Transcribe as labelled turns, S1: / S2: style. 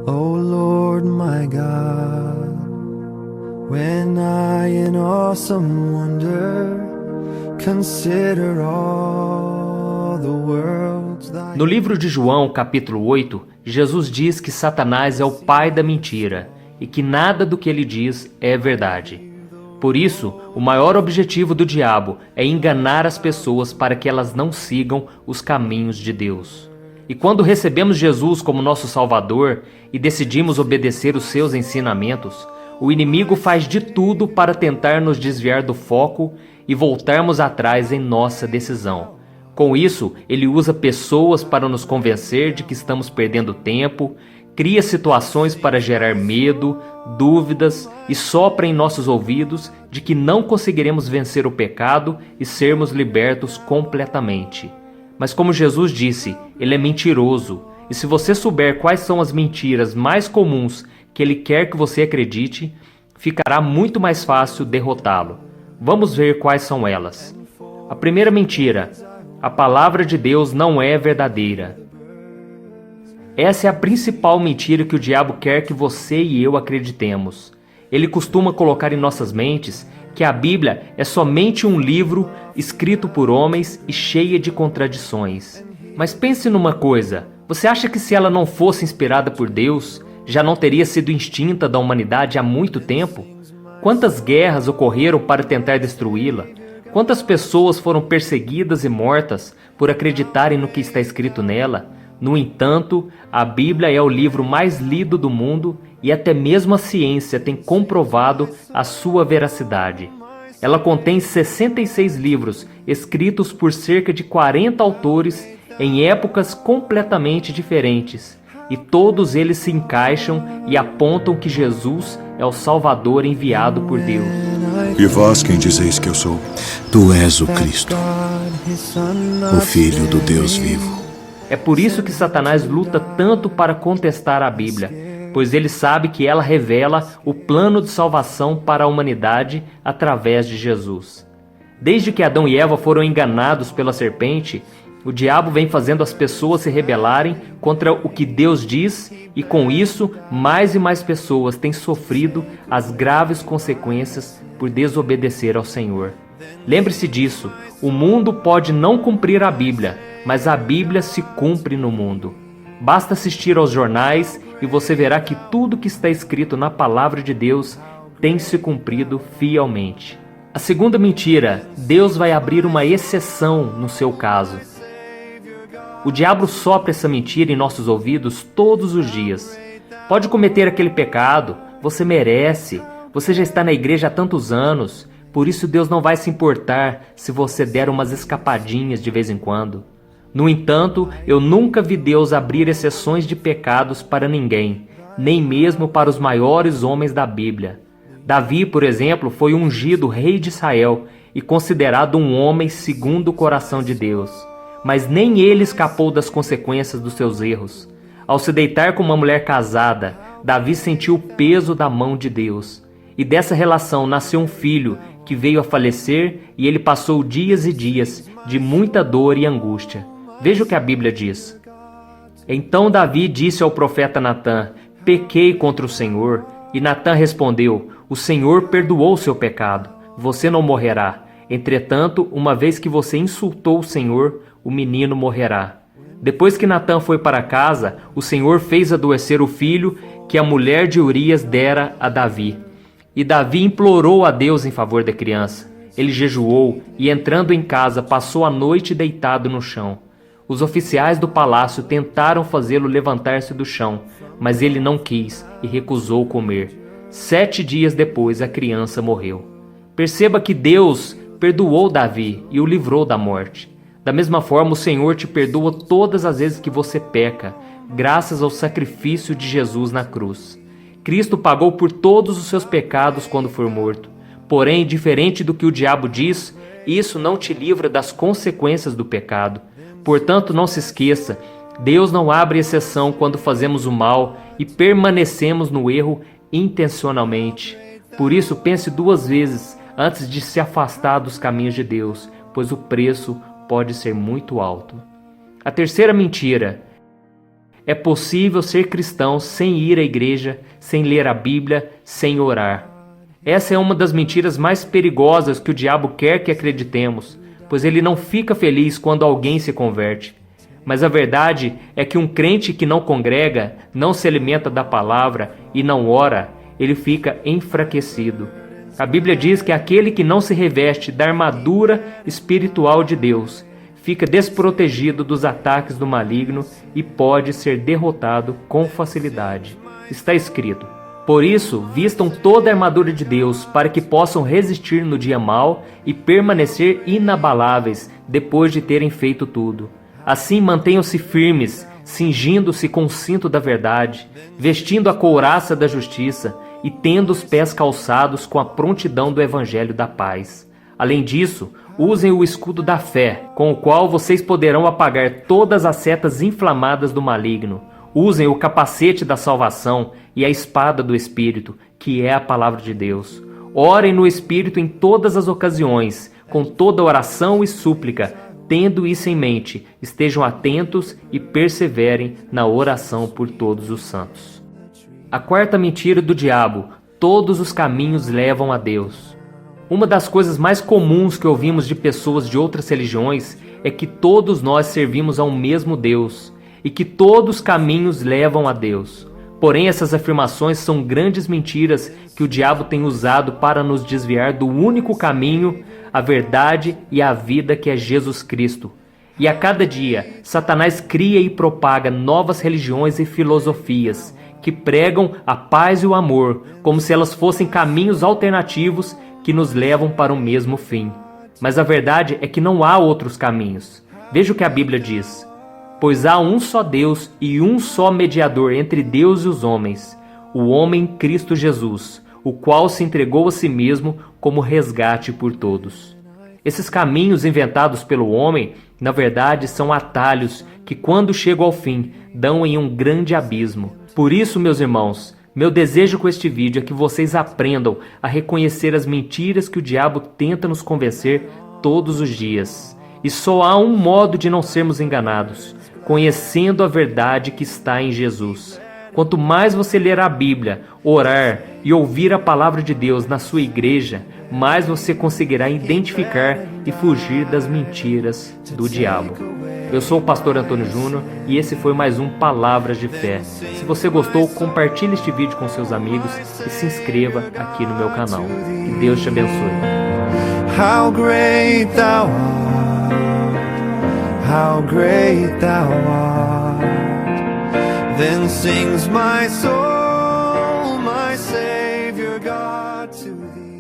S1: O Lord my God, when I in awesome wonder consider all the worlds thy...
S2: No livro de João, capítulo 8, Jesus diz que Satanás é o pai da mentira e que nada do que ele diz é verdade. Por isso, o maior objetivo do diabo é enganar as pessoas para que elas não sigam os caminhos de Deus. E quando recebemos Jesus como nosso Salvador e decidimos obedecer os seus ensinamentos, o inimigo faz de tudo para tentar nos desviar do foco e voltarmos atrás em nossa decisão. Com isso, ele usa pessoas para nos convencer de que estamos perdendo tempo, cria situações para gerar medo, dúvidas e sopra em nossos ouvidos de que não conseguiremos vencer o pecado e sermos libertos completamente. Mas como Jesus disse, ele é mentiroso, e se você souber quais são as mentiras mais comuns que ele quer que você acredite, ficará muito mais fácil derrotá-lo. Vamos ver quais são elas. A primeira mentira: a palavra de Deus não é verdadeira. Essa é a principal mentira que o diabo quer que você e eu acreditemos. Ele costuma colocar em nossas mentes que a Bíblia é somente um livro escrito por homens e cheia de contradições. Mas pense numa coisa: você acha que se ela não fosse inspirada por Deus, já não teria sido extinta da humanidade há muito tempo? Quantas guerras ocorreram para tentar destruí-la? Quantas pessoas foram perseguidas e mortas por acreditarem no que está escrito nela? No entanto, a Bíblia é o livro mais lido do mundo e até mesmo a ciência tem comprovado a sua veracidade. Ela contém 66 livros escritos por cerca de 40 autores em épocas completamente diferentes, e todos eles se encaixam e apontam que Jesus é o Salvador enviado por Deus.
S3: E vós quem dizeis que eu sou? Tu és o Cristo, o Filho do Deus vivo.
S2: É por isso que Satanás luta tanto para contestar a Bíblia, pois ele sabe que ela revela o plano de salvação para a humanidade através de Jesus. Desde que Adão e Eva foram enganados pela serpente, o diabo vem fazendo as pessoas se rebelarem contra o que Deus diz, e com isso, mais e mais pessoas têm sofrido as graves consequências por desobedecer ao Senhor. Lembre-se disso: o mundo pode não cumprir a Bíblia, mas a Bíblia se cumpre no mundo. Basta assistir aos jornais e você verá que tudo que está escrito na Palavra de Deus tem se cumprido fielmente. A segunda mentira: Deus vai abrir uma exceção no seu caso. O diabo sopra essa mentira em nossos ouvidos todos os dias. Pode cometer aquele pecado, você merece, você já está na igreja há tantos anos, por isso Deus não vai se importar se você der umas escapadinhas de vez em quando. No entanto, eu nunca vi Deus abrir exceções de pecados para ninguém, nem mesmo para os maiores homens da Bíblia. Davi, por exemplo, foi ungido rei de Israel e considerado um homem segundo o coração de Deus. Mas nem ele escapou das consequências dos seus erros. Ao se deitar com uma mulher casada, Davi sentiu o peso da mão de Deus. E dessa relação nasceu um filho que veio a falecer, e ele passou dias e dias de muita dor e angústia. Veja o que a Bíblia diz. Então Davi disse ao profeta Natã: pequei contra o Senhor. E Natã respondeu: o Senhor perdoou seu pecado, você não morrerá. Entretanto, uma vez que você insultou o Senhor, o menino morrerá. Depois que Natã foi para casa, o Senhor fez adoecer o filho que a mulher de Urias dera a Davi. E Davi implorou a Deus em favor da criança. Ele jejuou e, entrando em casa, passou a noite deitado no chão. Os oficiais do palácio tentaram fazê-lo levantar-se do chão, mas ele não quis e recusou comer. 7 dias depois, a criança morreu. Perceba que Deus perdoou Davi e o livrou da morte. Da mesma forma, o Senhor te perdoa todas as vezes que você peca, graças ao sacrifício de Jesus na cruz. Cristo pagou por todos os seus pecados quando for morto. Porém, diferente do que o diabo diz, isso não te livra das consequências do pecado. Portanto, não se esqueça, Deus não abre exceção quando fazemos o mal e permanecemos no erro intencionalmente. Por isso, pense 2 vezes antes de se afastar dos caminhos de Deus, pois o preço pode ser muito alto. A terceira mentira É possível ser cristão sem ir à igreja, sem ler a Bíblia, sem orar. Essa é uma das mentiras mais perigosas que o diabo quer que acreditemos, pois ele não fica feliz quando alguém se converte. Mas a verdade é que um crente que não congrega, não se alimenta da palavra e não ora, ele fica enfraquecido. A Bíblia diz que aquele que não se reveste da armadura espiritual de Deus fica desprotegido dos ataques do maligno e pode ser derrotado com facilidade. Está escrito: por isso, vistam toda a armadura de Deus para que possam resistir no dia mau e permanecer inabaláveis depois de terem feito tudo. Assim, mantenham-se firmes, cingindo-se com o cinto da verdade, vestindo a couraça da justiça e tendo os pés calçados com a prontidão do evangelho da paz. Além disso, usem o escudo da fé, com o qual vocês poderão apagar todas as setas inflamadas do maligno. Usem o capacete da salvação e a espada do Espírito, que é a palavra de Deus. Orem no Espírito em todas as ocasiões, com toda oração e súplica. Tendo isso em mente, estejam atentos e perseverem na oração por todos os santos. A quarta mentira do diabo: todos os caminhos levam a Deus. Uma das coisas mais comuns que ouvimos de pessoas de outras religiões é que todos nós servimos a um mesmo Deus e que todos os caminhos levam a Deus. Porém, essas afirmações são grandes mentiras que o diabo tem usado para nos desviar do único caminho, a verdade e a vida, que é Jesus Cristo. E a cada dia, Satanás cria e propaga novas religiões e filosofias que pregam a paz e o amor, como se elas fossem caminhos alternativos que nos levam para o mesmo fim. Mas a verdade é que não há outros caminhos. Veja o que a Bíblia diz: pois há um só Deus e um só mediador entre Deus e os homens, o homem Cristo Jesus, o qual se entregou a si mesmo como resgate por todos. Esses caminhos inventados pelo homem, na verdade, são atalhos que, quando chegam ao fim, dão em um grande abismo. Por isso, meus irmãos, meu desejo com este vídeo é que vocês aprendam a reconhecer as mentiras que o diabo tenta nos convencer todos os dias. E só há um modo de não sermos enganados: conhecendo a verdade que está em Jesus. Quanto mais você ler a Bíblia, orar e ouvir a palavra de Deus na sua igreja, mais você conseguirá identificar e fugir das mentiras do diabo. Eu sou o pastor Antônio Júnior e esse foi mais um Palavras de Fé. Se você gostou, compartilhe este vídeo com seus amigos e se inscreva aqui no meu canal. Que Deus te abençoe.
S1: How great thou art, how great thou art. Then sings my soul, my Savior God, to thee.